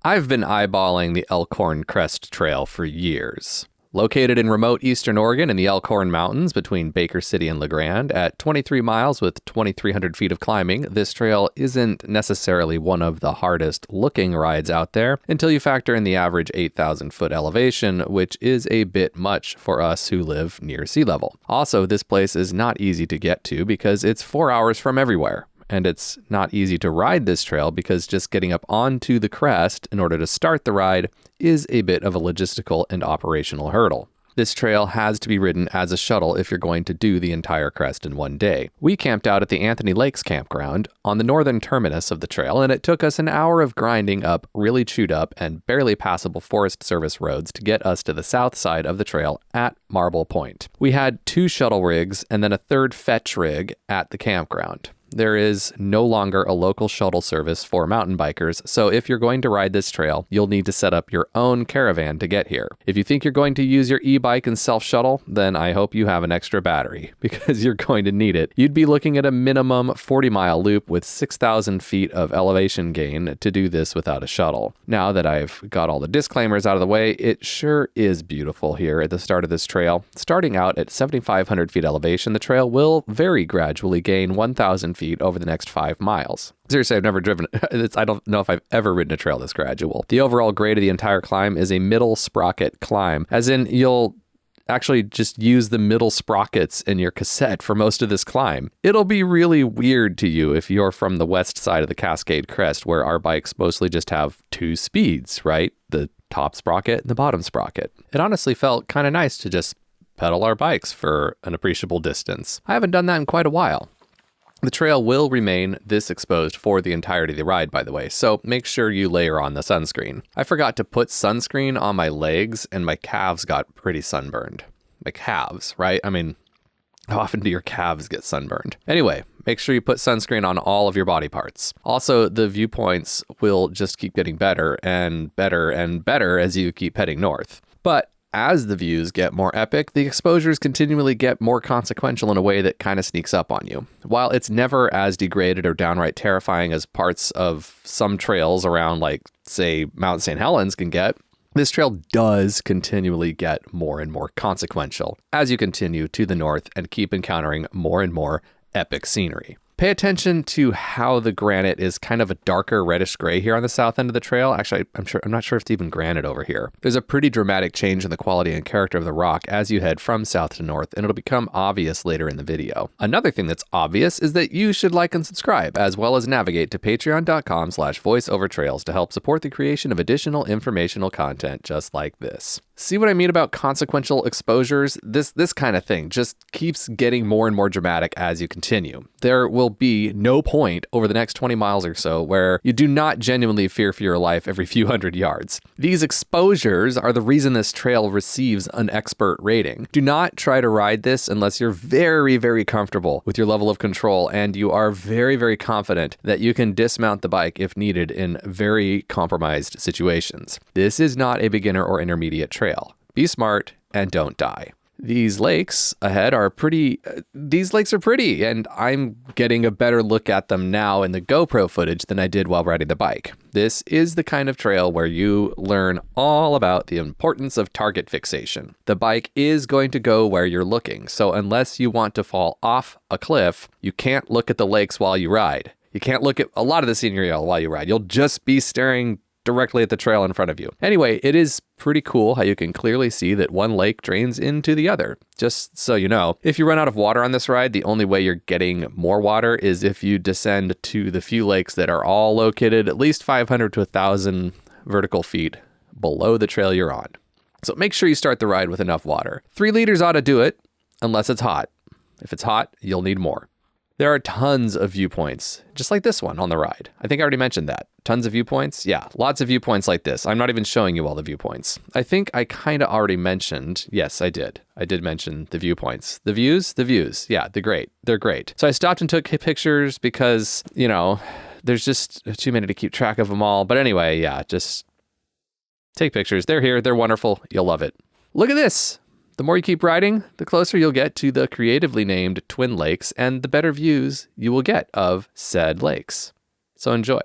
I've been eyeballing the Elkhorn Crest Trail for years. Located in remote eastern Oregon in the Elkhorn Mountains between Baker City and LaGrande, at 23 miles with 2,300 feet of climbing, this trail isn't necessarily one of the hardest looking rides out there until you factor in the average 8,000 foot elevation, which is a bit much for us who live near sea level. Also, this place is not easy to get to because it's 4 hours from everywhere. And it's not easy to ride this trail because just getting up onto the crest in order to start the ride is a bit of a logistical and operational hurdle. This trail has to be ridden as a shuttle if you're going to do the entire crest in one day. We camped out at the Anthony Lakes campground on the northern terminus of the trail, and it took us an hour of grinding up really chewed up and barely passable Forest Service roads to get us to the south side of the trail at Marble Point. We had 2 shuttle rigs and then a 3rd fetch rig at the campground. There is no longer a local shuttle service for mountain bikers, so if you're going to ride this trail, you'll need to set up your own caravan to get here. If you think you're going to use your e-bike and self-shuttle, then I hope you have an extra battery, because you're going to need it. You'd be looking at a minimum 40-mile loop with 6,000 feet of elevation gain to do this without a shuttle. Now that I've got all the disclaimers out of the way, it sure is beautiful here at the start of this trail. Starting out at 7,500 feet elevation, the trail will very gradually gain 1,000 feet over the next 5 miles. Seriously, I've never driven it. I don't know if I've ever ridden a trail this gradual. The overall grade of the entire climb is a middle sprocket climb, as in you'll actually just use the middle sprockets in your cassette for most of this climb. It'll be really weird to you if you're from the west side of the Cascade Crest, where our bikes mostly just have 2 speeds, right? The top sprocket and the bottom sprocket. It honestly felt kind of nice to just pedal our bikes for an appreciable distance. I haven't done that in quite a while. The trail will remain this exposed for the entirety of the ride, by the way, so make sure you layer on the sunscreen. I forgot to put sunscreen on my legs, and my calves got pretty sunburned. My calves, right? I mean, how often do your calves get sunburned? Anyway, make sure you put sunscreen on all of your body parts. Also, the viewpoints will just keep getting better and better and better as you keep heading north. But as the views get more epic, the exposures continually get more consequential in a way that kind of sneaks up on you. While it's never as degraded or downright terrifying as parts of some trails around, like, say, Mount St. Helens can get, this trail does continually get more and more consequential as you continue to the north and keep encountering more and more epic scenery. Pay attention to how the granite is kind of a darker reddish gray here on the south end of the trail. Actually, I'm not sure if it's even granite over here. There's a pretty dramatic change in the quality and character of the rock as you head from south to north, and it'll become obvious later in the video. Another thing that's obvious is that you should like and subscribe, as well as navigate to patreon.com/voiceovertrails to help support the creation of additional informational content just like this. See what I mean about consequential exposures? This kind of thing just keeps getting more and more dramatic as you continue. There will be no point over the next 20 miles or so where you do not genuinely fear for your life every few hundred yards. These exposures are the reason this trail receives an expert rating. Do not try to ride this unless you're very, very comfortable with your level of control and you are very, very confident that you can dismount the bike if needed in very compromised situations. This is not a beginner or intermediate trail. Be smart and don't die. These lakes ahead are pretty, and I'm getting a better look at them now in the GoPro footage than I did while riding the bike. This is the kind of trail where you learn all about the importance of target fixation. The bike is going to go where you're looking, so unless you want to fall off a cliff, you can't look at the lakes while you ride. You can't look at a lot of the scenery while you ride. You'll just be staring directly at the trail in front of you. Anyway, it is pretty cool how you can clearly see that one lake drains into the other. Just so you know, if you run out of water on this ride, the only way you're getting more water is if you descend to the few lakes that are all located at least 500 to 1,000 vertical feet below the trail you're on. So make sure you start the ride with enough water. 3 liters ought to do it, unless it's hot. If it's hot, you'll need more. There are tons of viewpoints, just like this one on the ride. I think I already mentioned that. Tons of viewpoints? Yeah, lots of viewpoints like this. I'm not even showing you all the viewpoints. I think I kind of already mentioned, yes, I did. I did mention the viewpoints. The views? Yeah, they're great. They're great. So I stopped and took pictures because, you know, there's just too many to keep track of them all. But anyway, yeah, just take pictures. They're here. They're wonderful. You'll love it. Look at this. The more you keep riding, the closer you'll get to the creatively named Twin Lakes and the better views you will get of said lakes. So enjoy.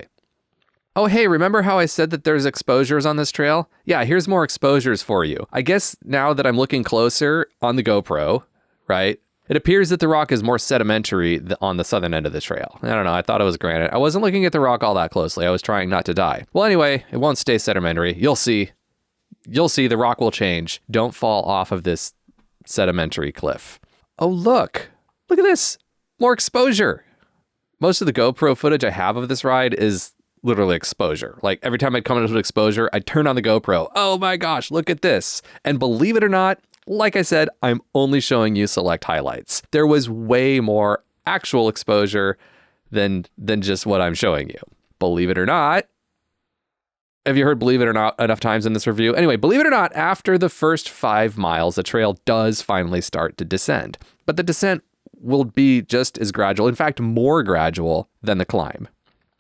Oh, hey, remember how I said that there's exposures on this trail? Yeah, here's more exposures for you. I guess now that I'm looking closer on the GoPro, right, it appears that the rock is more sedimentary on the southern end of the trail. I don't know, I thought it was granite. I wasn't looking at the rock all that closely. I was trying not to die. Well, anyway, it won't stay sedimentary. You'll see. You'll see the rock will change. Don't fall off of this sedimentary cliff. Oh, look. Look at this. More exposure. Most of the GoPro footage I have of this ride is literally exposure. Like every time I'd come into an exposure, I'd turn on the GoPro. Oh my gosh, look at this. And believe it or not, like I said, I'm only showing you select highlights. There was way more actual exposure than just what I'm showing you. Believe it or not. Have you heard believe it or not enough times in this review? Anyway, believe it or not, after the first 5 miles, the trail does finally start to descend. But the descent will be just as gradual, in fact, more gradual than the climb.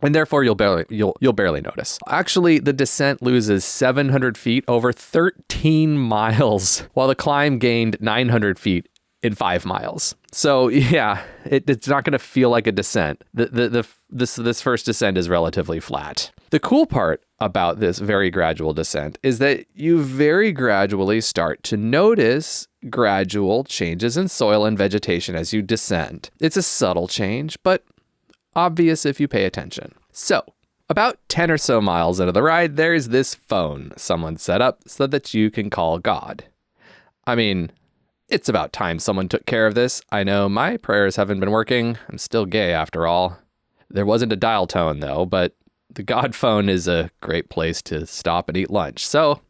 And therefore, you'll barely notice. Actually, the descent loses 700 feet over 13 miles, while the climb gained 900 feet in 5 miles. So yeah, it's not going to feel like a descent. This first descent is relatively flat. The cool part about this very gradual descent is that you very gradually start to notice gradual changes in soil and vegetation as you descend. It's a subtle change, but obvious if you pay attention. So, about 10 or so miles into the ride, there's this phone someone set up so that you can call God. I mean, it's about time someone took care of this. I know my prayers haven't been working. I'm still gay after all. There wasn't a dial tone though, but the God phone is a great place to stop and eat lunch. So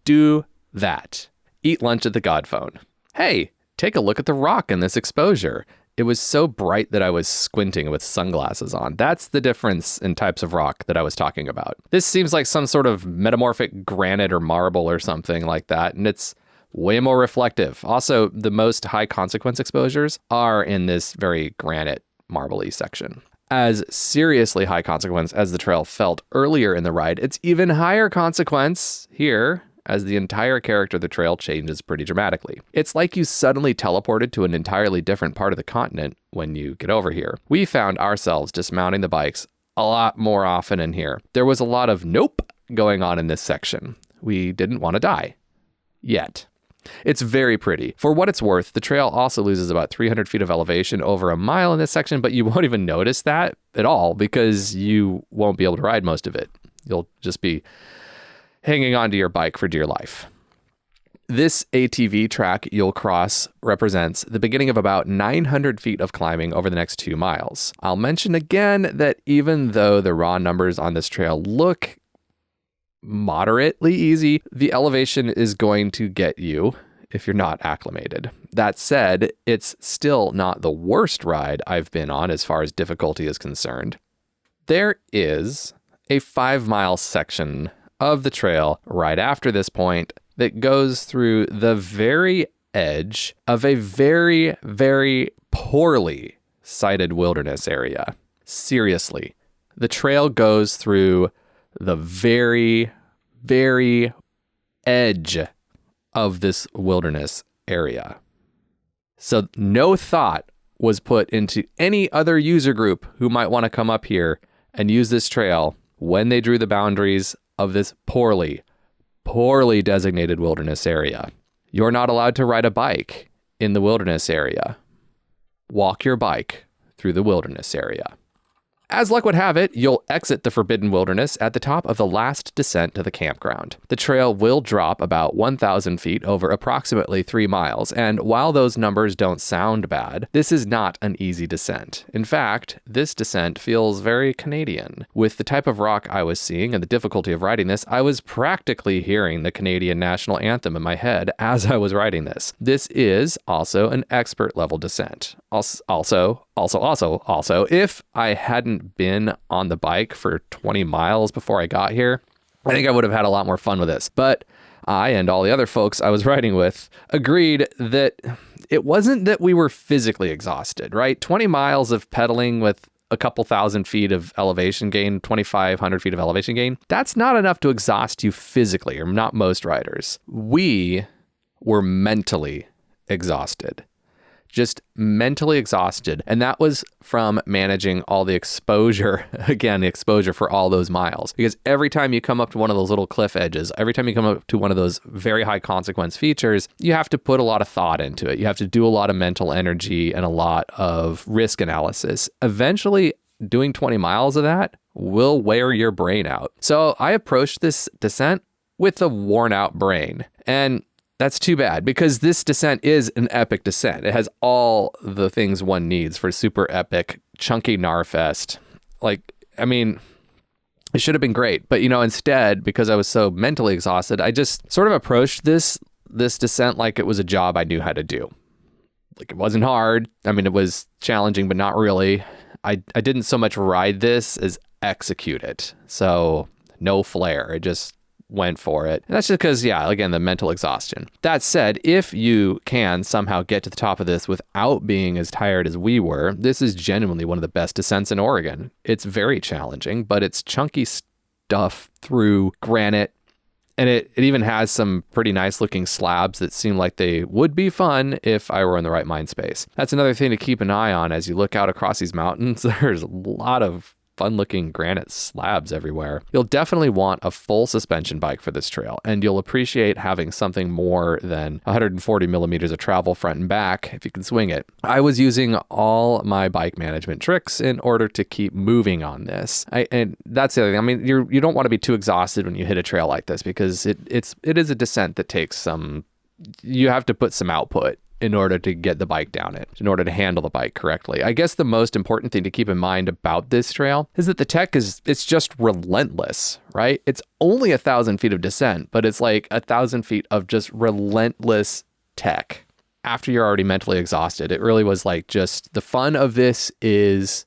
do that. Eat lunch at the God phone. Hey, take a look at the rock in this exposure. It was so bright that I was squinting with sunglasses on. That's the difference in types of rock that I was talking about. This seems like some sort of metamorphic granite or marble or something like that, and it's way more reflective. Also, the most high consequence exposures are in this very granite, marbly section. As seriously high consequence as the trail felt earlier in the ride, it's even higher consequence here as the entire character of the trail changes pretty dramatically. It's like you suddenly teleported to an entirely different part of the continent when you get over here. We found ourselves dismounting the bikes a lot more often in here. There was a lot of nope going on in this section. We didn't want to die. Yet. It's very pretty. For what it's worth, the trail also loses about 300 feet of elevation over a mile in this section, but you won't even notice that at all because you won't be able to ride most of it. You'll just be hanging onto your bike for dear life. This ATV track you'll cross represents the beginning of about 900 feet of climbing over the next 2 miles. I'll mention again that even though the raw numbers on this trail look moderately easy, the elevation is going to get you if you're not acclimated. That said, it's still not the worst ride I've been on as far as difficulty is concerned. There is a 5-mile section of the trail right after this point that goes through the very edge of a very, very poorly sited wilderness area. Seriously, the trail goes through the very, very edge of this wilderness area. So no thought was put into any other user group who might want to come up here and use this trail when they drew the boundaries of this poorly designated wilderness area. You're not allowed to ride a bike in the wilderness area. Walk your bike through the wilderness area. As luck would have it, you'll exit the forbidden wilderness at the top of the last descent to the campground. The trail will drop about 1,000 feet over approximately 3 miles, and while those numbers don't sound bad, this is not an easy descent. In fact, this descent feels very Canadian. With the type of rock I was seeing and the difficulty of riding this, I was practically hearing the Canadian national anthem in my head as I was riding this. This is also an expert level descent. Also, if I hadn't been on the bike for 20 miles before I got here, I think I would have had a lot more fun with this. But I and all the other folks I was riding with agreed that it wasn't that we were physically exhausted, right? 20 miles of pedaling with a couple thousand feet of elevation gain, 2,500 feet of elevation gain, that's not enough to exhaust you physically, or not most riders. We were mentally exhausted. just mentally exhausted. And that was from managing all the exposure, again, the exposure for all those miles. Because every time you come up to one of those little cliff edges, every time you come up to one of those very high consequence features, you have to put a lot of thought into it. You have to do a lot of mental energy and a lot of risk analysis. Eventually, doing 20 miles of that will wear your brain out. So I approached this descent with a worn out brain. And that's too bad, because this descent is an epic descent. It has all the things one needs for super epic, chunky Gnarfest. Like, I mean, it should have been great. But, instead, because I was so mentally exhausted, I just sort of approached this descent like it was a job I knew how to do. Like, it wasn't hard. I mean, it was challenging, but not really. I didn't so much ride this as execute it. So no flair. I just went for it. And that's just because, again, the mental exhaustion. That said, if you can somehow get to the top of this without being as tired as we were, this is genuinely one of the best descents in Oregon. It's very challenging, but it's chunky stuff through granite. And it even has some pretty nice looking slabs that seem like they would be fun if I were in the right mind space. That's another thing to keep an eye on as you look out across these mountains. There's a lot of fun looking granite slabs everywhere. You'll definitely want a full suspension bike for this trail, and you'll appreciate having something more than 140 millimeters of travel front and back if you can swing it. I was using all my bike management tricks in order to keep moving on this. And that's the other thing. I mean, you don't want to be too exhausted when you hit a trail like this, because it is a descent that takes you have to put some output in order to get the bike down it, in order to handle the bike correctly. I guess the most important thing to keep in mind about this trail is that the tech it's just relentless, right? It's only 1,000 feet of descent, but it's like 1,000 feet of just relentless tech. After you're already mentally exhausted, it really was like just the fun of this is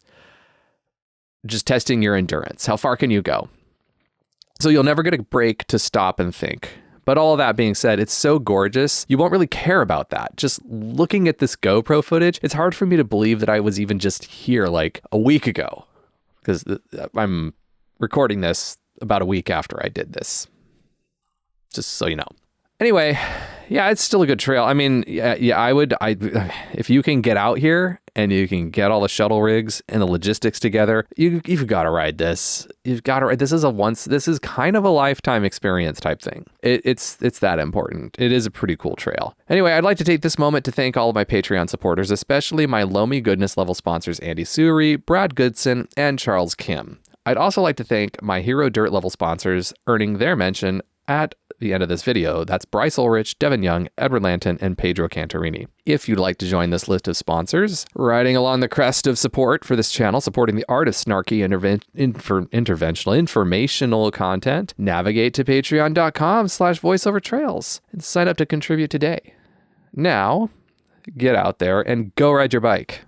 just testing your endurance. How far can you go? So you'll never get a break to stop and think. But all of that being said, it's so gorgeous, you won't really care about that. Just looking at this GoPro footage, it's hard for me to believe that I was even just here like a week ago, because I'm recording this about a week after I did this, just so you know. Anyway, it's still a good trail. I mean, if you can get out here and you can get all the shuttle rigs and the logistics together, you've got to ride this. You've got to ride. This is kind of a lifetime experience type thing. It's that important. It is a pretty cool trail. Anyway, I'd like to take this moment to thank all of my Patreon supporters, especially my Lomi Goodness level sponsors, Andy Suri, Brad Goodson, and Charles Kim. I'd also like to thank my Hero Dirt level sponsors, earning their mention at the end of this video. That's Bryce Ulrich, Devin Young, Edward Lanton, and Pedro Cantarini. If you'd like to join this list of sponsors, riding along the crest of support for this channel, supporting the art of snarky interventional informational content, navigate to patreon.com/voiceovertrails and sign up to contribute today. Now, get out there and go ride your bike.